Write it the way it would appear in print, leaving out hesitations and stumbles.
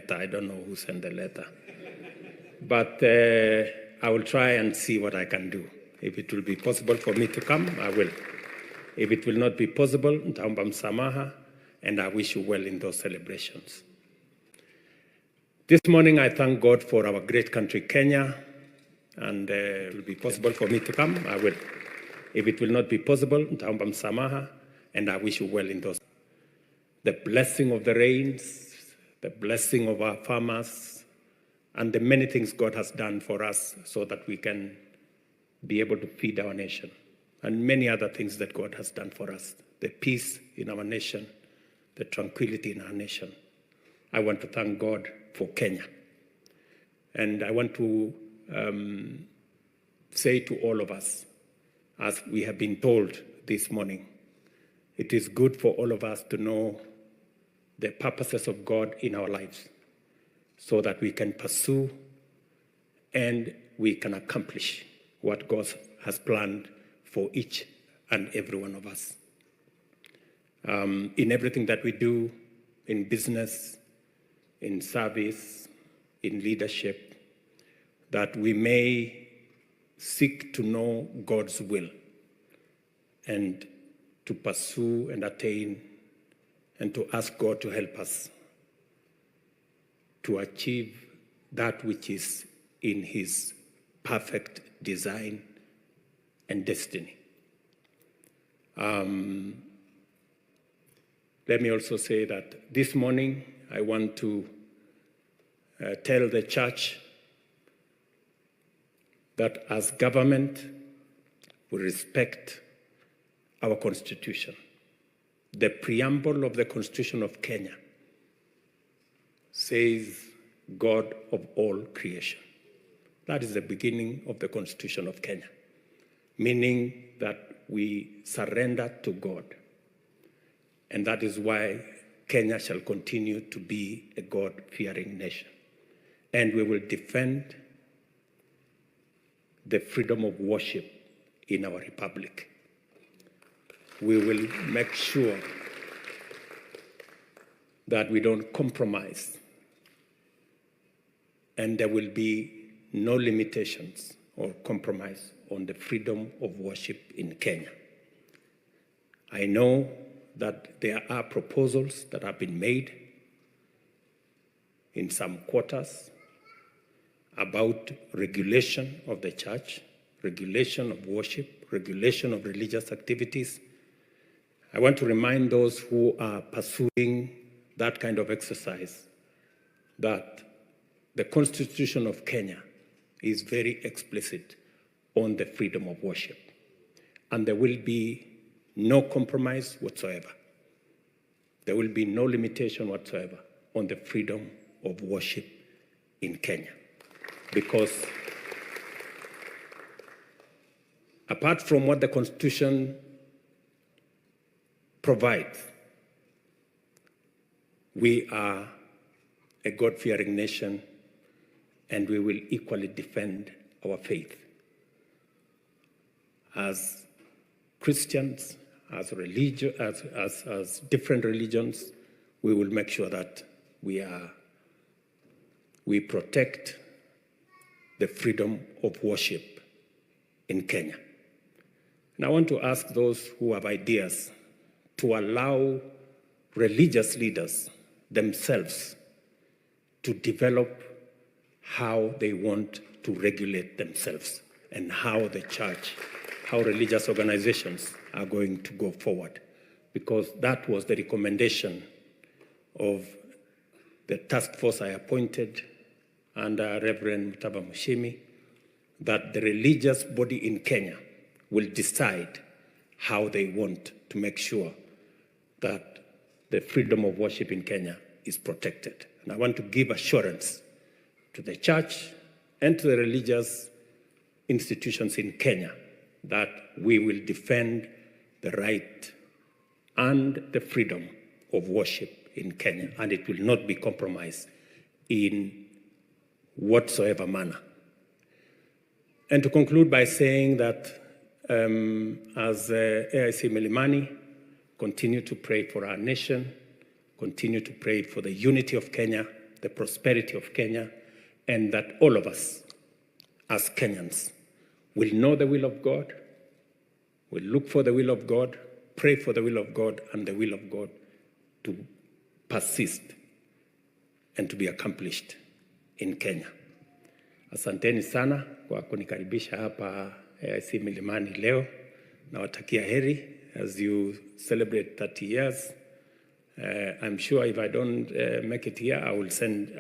letter. I don't know who sent the letter. But I will try and see what I can do. If it will be possible for me to come, I will. If it will not be possible, nitaomba msamaha, and I wish you well in those celebrations. This morning, I thank God for our great country, Kenya, and it will be possible for me to come, I will. If it will not be possible, nitaomba msamaha, and I wish you well in those. The blessing of the rains, the blessing of our farmers, and the many things God has done for us so that we can be able to feed our nation, and many other things that God has done for us. The peace in our nation, the tranquility in our nation. I want to thank God for Kenya. And I want to say to all of us, as we have been told this morning, it is good for all of us to know the purposes of God in our lives so that we can pursue and we can accomplish what God has planned for each and every one of us. In everything that we do, in business, in service, in leadership, that we may seek to know God's will and to pursue and attain and to ask God to help us to achieve that which is in His perfect design and destiny. Let me also say that this morning I want to tell the church that as government, we respect our constitution. The preamble of the Constitution of Kenya says, God of all creation. That is the beginning of the Constitution of Kenya, meaning that we surrender to God. And that is why Kenya shall continue to be a God-fearing nation. And we will defend the freedom of worship in our republic. We will make sure that we don't compromise, and there will be no limitations or compromise on the freedom of worship in Kenya. I know that there are proposals that have been made in some quarters about regulation of the church, regulation of worship, regulation of religious activities. I want to remind those who are pursuing that kind of exercise that the Constitution of Kenya is very explicit on the freedom of worship. And there will be no compromise whatsoever. There will be no limitation whatsoever on the freedom of worship in Kenya. Because apart from what the Constitution provides, we are a God-fearing nation, and we will equally defend our faith. As Christians, as different religions, we will make sure that we protect the freedom of worship in Kenya. And I want to ask those who have ideas to allow religious leaders themselves to develop how they want to regulate themselves and how the church, how religious organizations are going to go forward. Because that was the recommendation of the task force I appointed under Reverend Mutaba Mushimi, that the religious body in Kenya will decide how they want to make sure that the freedom of worship in Kenya is protected. And I want to give assurance to the church and to the religious institutions in Kenya that we will defend the right and the freedom of worship in Kenya, and it will not be compromised in whatsoever manner. And to conclude by saying that as AIC Milimani, continue to pray for our nation, continue to pray for the unity of Kenya, the prosperity of Kenya, and that all of us as Kenyans will know the will of God, will look for the will of God, pray for the will of God, and the will of God to persist and to be accomplished in Kenya. Asanteni sana kwa kunikaribisha hapa AIC Milimani leo. Nawatakia heri as you celebrate 30 years. I'm sure if I don't make it here, I will send